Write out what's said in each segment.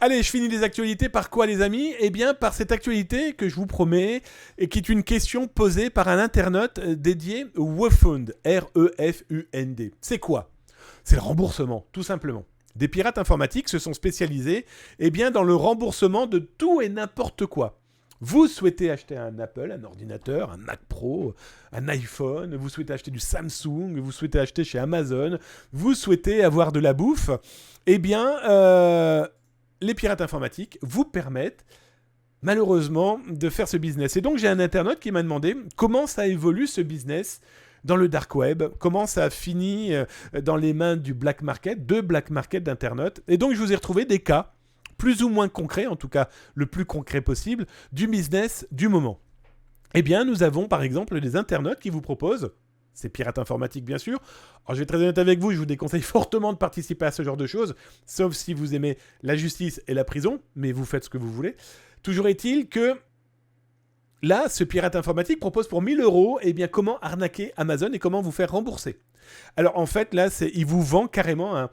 Allez, je finis les actualités par quoi, les amis ? Eh bien, par cette actualité que je vous promets, et qui est une question posée par un internaute dédié au Refund, R-E-F-U-N-D. C'est quoi ? C'est le remboursement, tout simplement. Des pirates informatiques se sont spécialisés dans le remboursement de tout et n'importe quoi. Vous souhaitez acheter un Apple, un ordinateur, un Mac Pro, un iPhone, vous souhaitez acheter du Samsung, vous souhaitez acheter chez Amazon, vous souhaitez avoir de la bouffe, les pirates informatiques vous permettent malheureusement de faire ce business. Et donc j'ai un internaute qui m'a demandé comment ça évolue ce business dans le dark web, comment ça a fini dans les mains du black market, de black market d'internautes. Et donc je vous ai retrouvé des cas plus ou moins concret, en tout cas le plus concret possible, du business du moment. Eh bien, nous avons par exemple des internautes qui vous proposent, c'est pirates informatiques bien sûr, alors je vais être très honnête avec vous, je vous déconseille fortement de participer à ce genre de choses, sauf si vous aimez la justice et la prison, mais vous faites ce que vous voulez. Toujours est-il que là, ce pirate informatique propose pour 1 000 € comment arnaquer Amazon et comment vous faire rembourser. Alors en fait, là, il vous vend carrément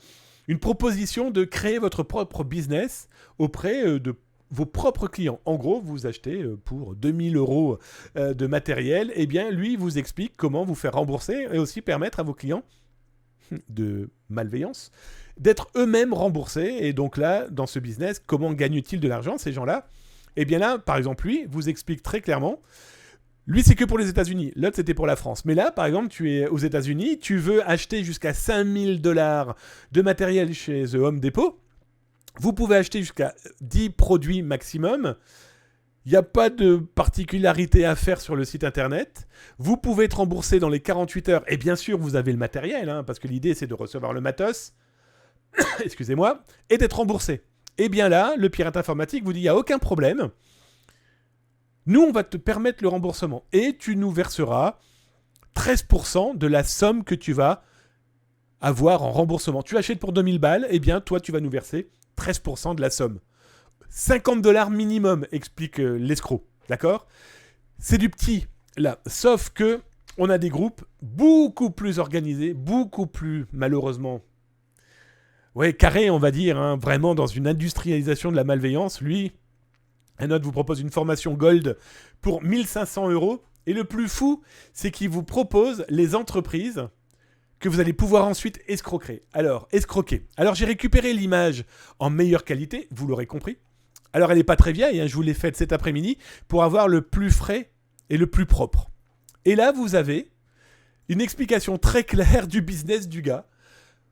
une proposition de créer votre propre business auprès de vos propres clients. En gros, vous achetez pour 2 000 € de matériel, lui vous explique comment vous faire rembourser et aussi permettre à vos clients de malveillance d'être eux-mêmes remboursés. Et donc là, dans ce business, comment gagnent-ils de l'argent, ces gens-là ? Là, par exemple, lui vous explique très clairement. Lui, c'est que pour les États-Unis. L'autre, c'était pour la France. Mais là, par exemple, tu es aux États-Unis, tu veux acheter jusqu'à 5 000 $ de matériel chez The Home Depot. Vous pouvez acheter jusqu'à 10 produits maximum. Il n'y a pas de particularité à faire sur le site internet. Vous pouvez être remboursé dans les 48 heures. Et bien sûr, vous avez le matériel, parce que l'idée, c'est de recevoir le matos. Excusez-moi. Et d'être remboursé. Et bien là, le pirate informatique vous dit, il n'y a aucun problème. Nous, on va te permettre le remboursement et tu nous verseras 13% de la somme que tu vas avoir en remboursement. Tu achètes pour 2000 balles, toi, tu vas nous verser 13% de la somme. 50 $ minimum, explique l'escroc. D'accord ? C'est du petit, là. Sauf que on a des groupes beaucoup plus organisés, beaucoup plus, malheureusement, carrés, on va dire, vraiment dans une industrialisation de la malveillance. Lui... Un autre vous propose une formation Gold pour 1 500 €. Et le plus fou, c'est qu'il vous propose les entreprises que vous allez pouvoir ensuite escroquer. Alors, j'ai récupéré l'image en meilleure qualité, vous l'aurez compris. Alors, elle n'est pas très vieille, je vous l'ai faite cet après-midi pour avoir le plus frais et le plus propre. Et là, vous avez une explication très claire du business du gars.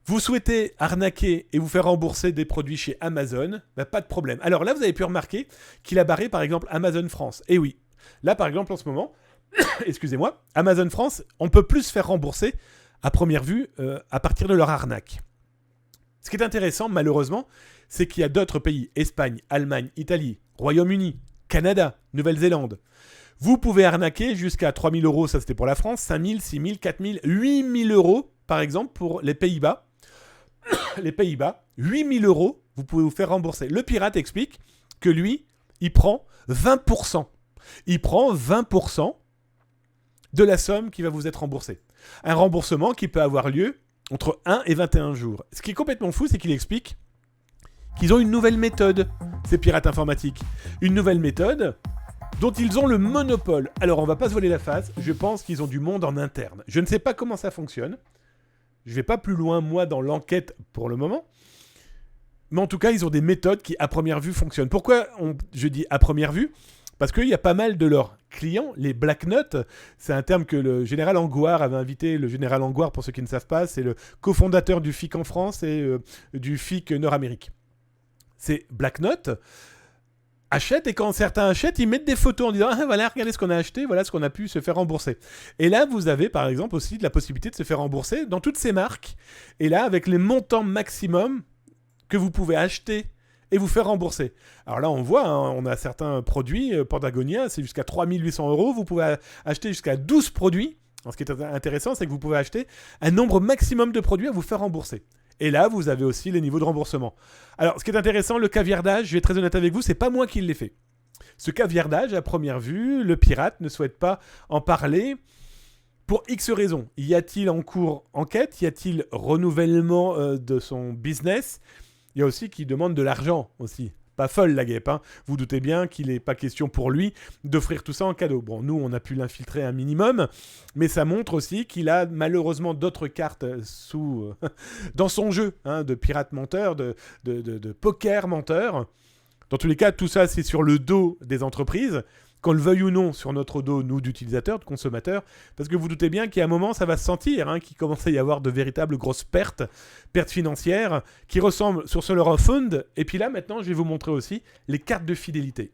Vous souhaitez arnaquer et vous faire rembourser des produits chez Amazon, pas de problème. Alors là, vous avez pu remarquer qu'il a barré par exemple Amazon France. Et oui, là par exemple en ce moment, excusez-moi, Amazon France, on peut plus se faire rembourser à première vue à partir de leur arnaque. Ce qui est intéressant malheureusement, c'est qu'il y a d'autres pays, Espagne, Allemagne, Italie, Royaume-Uni, Canada, Nouvelle-Zélande. Vous pouvez arnaquer jusqu'à 3 000 €, ça c'était pour la France, 5 000, 6 000, 4 000, 8 000 € par exemple pour les Pays-Bas. Les Pays-Bas, 8 000 €, vous pouvez vous faire rembourser. Le pirate explique que lui, il prend 20%. Il prend 20% de la somme qui va vous être remboursée. Un remboursement qui peut avoir lieu entre 1 et 21 jours. Ce qui est complètement fou, c'est qu'il explique qu'ils ont une nouvelle méthode, ces pirates informatiques. Une nouvelle méthode dont ils ont le monopole. Alors, on va pas se voiler la face, je pense qu'ils ont du monde en interne. Je ne sais pas comment ça fonctionne. Je ne vais pas plus loin, moi, dans l'enquête pour le moment. Mais en tout cas, ils ont des méthodes qui, à première vue, fonctionnent. Pourquoi je dis à première vue ? Parce qu'il y a pas mal de leurs clients, les Black Notes, c'est un terme que le général Angoire avait invité. Le général Angoire, pour ceux qui ne savent pas, c'est le cofondateur du FIC en France et du FIC Nord-Amérique. C'est Black Note achètent, et quand certains achètent, ils mettent des photos en disant « Ah voilà, regardez ce qu'on a acheté, voilà ce qu'on a pu se faire rembourser ». Et là, vous avez par exemple aussi de la possibilité de se faire rembourser dans toutes ces marques. Et là, avec les montants maximum que vous pouvez acheter et vous faire rembourser. Alors là, on voit, on a certains produits, Pentagonia, c'est jusqu'à 3 800 €. Vous pouvez acheter jusqu'à 12 produits. Alors, ce qui est intéressant, c'est que vous pouvez acheter un nombre maximum de produits à vous faire rembourser. Et là, vous avez aussi les niveaux de remboursement. Alors, ce qui est intéressant, le caviardage, je vais être très honnête avec vous, c'est pas moi qui l'ai fait. Ce caviardage, à première vue, le pirate ne souhaite pas en parler pour X raisons. Y a-t-il en cours enquête ? Y a-t-il renouvellement de son business ? Il y a aussi qui demande de l'argent aussi pas folle la guêpe. Hein. Vous doutez bien qu'il n'est pas question pour lui d'offrir tout ça en cadeau. Bon, nous, on a pu l'infiltrer un minimum, mais ça montre aussi qu'il a malheureusement d'autres cartes dans son jeu de pirate menteur, de poker menteur. Dans tous les cas, tout ça, c'est sur le dos des entreprises, qu'on le veuille ou non, sur notre dos, nous, d'utilisateurs, de consommateurs, parce que vous doutez bien qu'à un moment, ça va se sentir, qu'il commence à y avoir de véritables grosses pertes financières, qui ressemblent sur ce leur fund. Et puis là, maintenant, je vais vous montrer aussi les cartes de fidélité.